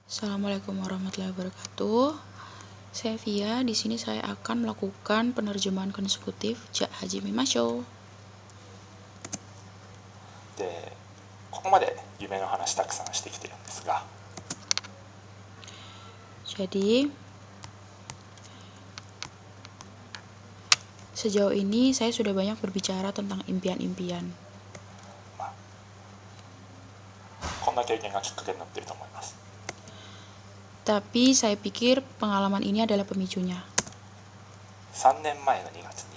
Assalamualaikum warahmatullahi wabarakatuh. Saya Via. Di sini saya akan melakukan penerjemahan konsekutif Ja Hajime Masho. でここまで夢の話たくさんしてきてるんですが、 Jadi, sejauh ini saya sudah banyak berbicara tentang impian-impian. こんな経験がきっかけになっていると思います。 Tapi saya pikir pengalaman ini adalah pemicunya. 3年前の2月に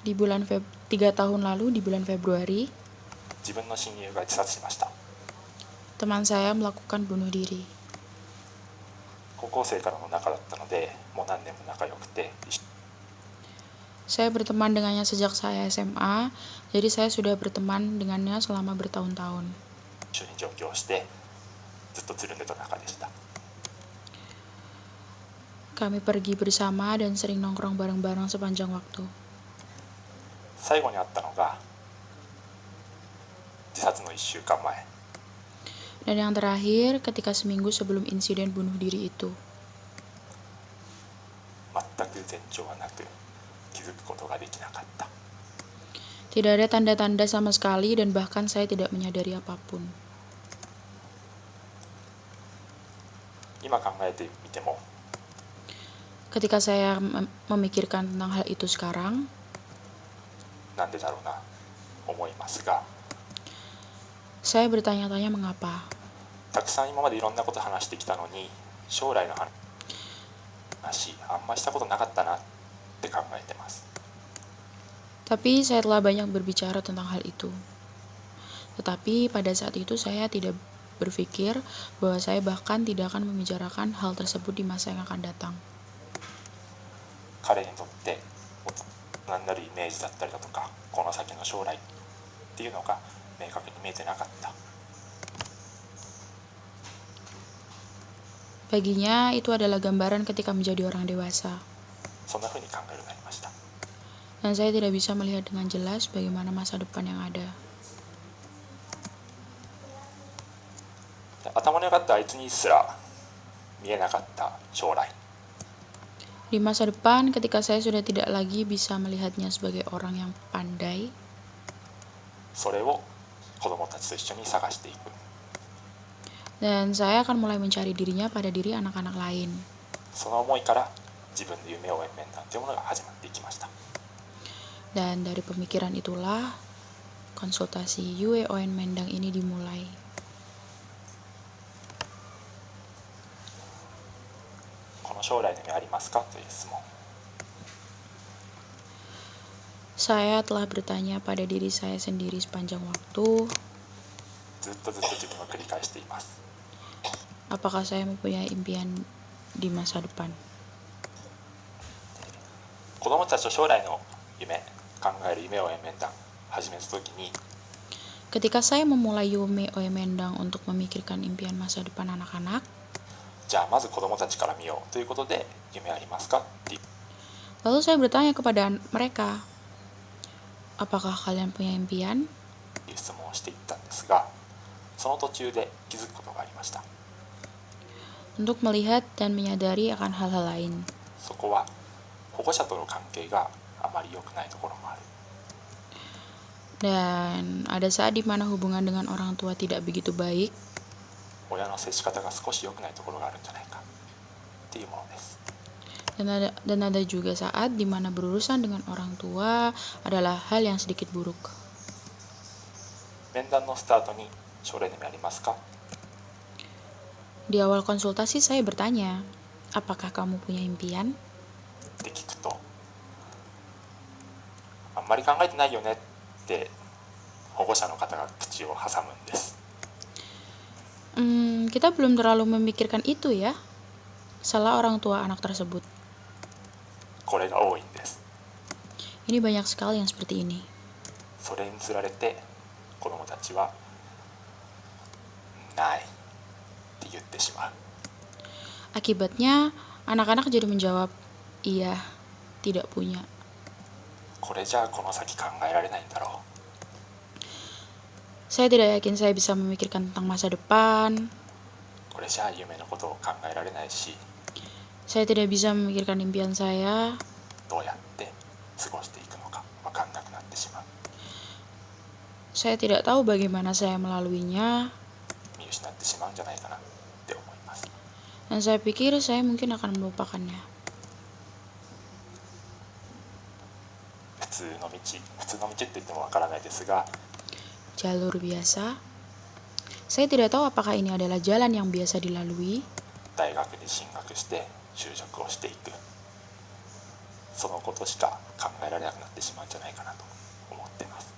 Di 3 tahun lalu, di bulan Februari, 自分の親友が自殺しました。 teman saya melakukan bunuh diri. 高校生からの仲だったので、もう何年も仲良くて、 Saya berteman dengannya sejak saya SMA, jadi saya sudah berteman dengannya selama bertahun-tahun. 一緒に上京してずっとつるんでた仲でした。 Kami pergi bersama dan sering nongkrong bareng-bareng sepanjang waktu. 最後に会ったのが自殺の1週間前。 Dan yang terakhir, ketika seminggu sebelum insiden bunuh diri itu. 全く前兆はなく気づくことができなかった。 Tidak ada tanda-tanda sama sekali dan bahkan saya tidak menyadari apapun. 今考えてみても Ketika saya memikirkan tentang hal itu sekarang, なんでだろうな思いますが、 saya bertanya-tanya mengapa. たくさん今までいろんなこと話してきたのに、将来の話あんましたことなかったなって考えてます。 Tapi saya telah banyak berbicara tentang hal itu. Tetapi pada saat itu saya tidak berpikir bahwa saya bahkan tidak akan membicarakan hal tersebut di masa yang akan datang. 彼にとって大人になるイメージだったりだとか、この先の将来っていうのが明確に見えてなかった。 Baginya itu adalah gambaran ketika menjadi orang dewasa. そんな風に考えるようになりました。 Dan saya tidak bisa melihat dengan jelas bagaimana masa depan yang ada. 頭の良かったあいつにすら見えなかった将来、 Di masa depan, ketika saya sudah tidak lagi bisa melihatnya sebagai orang yang pandai, それを子供たちと一緒に探していく。 dan saya akan mulai mencari dirinya pada diri anak-anak lain. その思いから自分の夢応援面談というものが始まっていきました。 Dan dari pemikiran itulah, konsultasi Yue Oen Mendang ini dimulai. この将来の夢ありますかという質問。 Saya telah bertanya pada diri saya sendiri sepanjang waktu, ずっと自分は繰り返しています。 apakah saya mempunyai impian di masa depan. 子供たちと将来の夢考える夢応援面談始めた時に、 Ketika saya memulai Yue Oen Mendang untuk memikirkan impian masa depan anak-anak, じゃあまず子供たちから見ようということで、夢ありますかっていう lalu saya bertanya kepada mereka, apakah kalian punya impian? 質問をしていったんですが、その途中で気づくことがありました。 Untuk melihat dan menyadari akan hal-hal lain. そこは保護者との関係があまり良くないところもある。 Dan ada saat di mana hubungan dengan orang tua tidak begitu baik, 親の接し方が少し良くないところがあるんじゃないかっていうものです。 dan ada juga saat di mana berurusan dengan orang tua adalah hal yang sedikit buruk. 面談のスタートに将来の夢ありますか Di awal konsultasi saya bertanya, apakah kamu punya impian? って聞くと、あんまり考えてないよねって保護者の方が口を挟むんです。 Kita belum terlalu memikirkan itu ya, salah orang tua anak tersebut. これが多いんです。 Ini banyak sekali yang seperti ini. それにつられて子どもたちはないって言ってしまう。 Akibatnya, anak-anak jadi menjawab, iya, tidak punya. これじゃあこの先考えられないんだろう。Saya tidak yakin saya bisa memikirkan tentang masa depan. これじゃあ夢のことを考えられないし、 Saya tidak bisa memikirkan impian saya. どうやって過ごしていくのか分かんなくなってしまう。 Saya tidak tahu bagaimana saya melaluinya. 見失ってしまうんじゃないかなって思います。 Dan saya pikir saya mungkin akan melupakannya. 普通の道って言ってもわからないですが、 Jalur biasa. Saya tidak tahu apakah ini adalah jalan yang biasa dilalui. 大学に進学して就職をしていく、そのことしか考えられなくなってしまうんじゃないかなと思っています。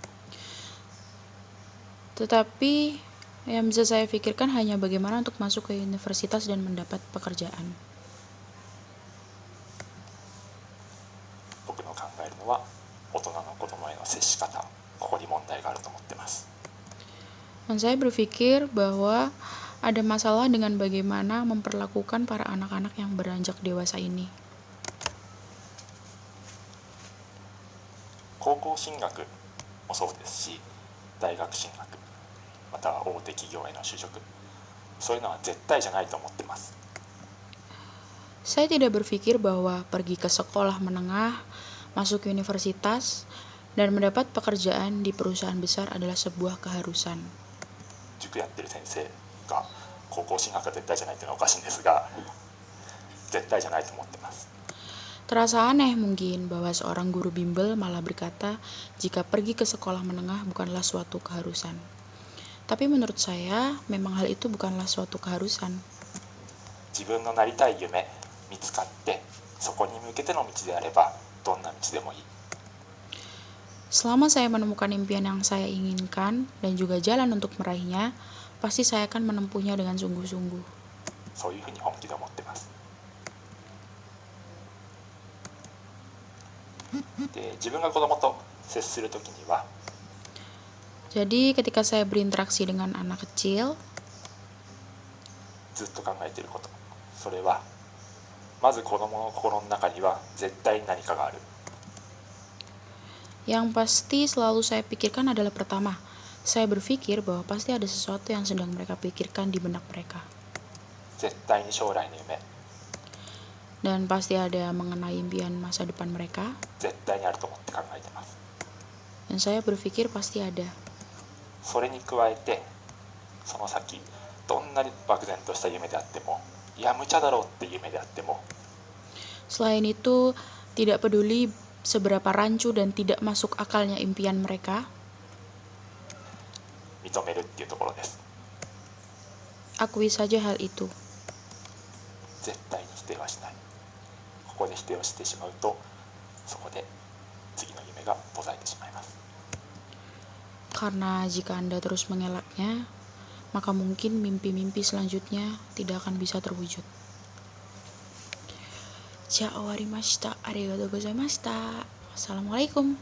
Tetapi yang bisa saya pikirkan hanya bagaimana untuk masuk ke universitas dan mendapat pekerjaan. 僕の考えるのは大人の子供への接し方、ここに問題があると思ってます。 Dan saya berpikir bahwa ada masalah dengan bagaimana memperlakukan para anak-anak yang beranjak dewasa ini. 高校進学もそうですし、大学進学、または大手企業への就職、そういうのは絶対じゃないと思ってます。 Saya tidak berpikir bahwa pergi ke sekolah menengah, masuk universitas, dan mendapat pekerjaan di perusahaan besar adalah sebuah keharusan. 塾やってる先生が高校進学が絶対じゃないっていうのはおかしいんですが、絶対じゃないと思ってます。 Terasa aneh mungkin bahwa seorang guru bimbel malah berkata jika pergi ke sekolah menengah bukanlah suatu keharusan. Tapi menurut saya, memang hal itu bukanlah suatu keharusan. 自分のなりたい夢見つかって、そこに向けての道であればどんな道でもいい。 Selama saya menemukan impian yang saya inginkan dan juga jalan untuk meraihnya, pasti saya akan menempuhnya dengan sungguh-sungguh. そういうふうに本気で思ってます。で、自分が子供と接するときには、 Jadi ketika saya berinteraksi dengan anak kecil, ずっと考えていること、それはまず子供の心の中には絶対に何かがある。 yang pasti selalu saya pikirkan adalah pertama, saya berpikir bahwa pasti ada sesuatu yang sedang mereka pikirkan di benak mereka. 絶対に将来の夢、 Dan pasti ada mengenai impian masa depan mereka. 絶対にあると思って考えてます。 Dan saya berpikir pasti ada. それに加えて、その先どんなに漠然とした夢であっても、いや無茶だろうっていう夢であっても、 Selain itu, tidak peduli seberapa rancu dan tidak masuk akalnya impian mereka, 認めるっていうところです。 akui saja hal itu. 絶対に否定はしない。ここで否定をしてしまうと、そこで次の夢が途絶えてしまいます。 Karena jika Anda terus mengelaknya, maka mungkin mimpi-mimpi selanjutnya tidak akan bisa terwujud. じゃあ終わりました。ありがとうございました。Assalamualaikum.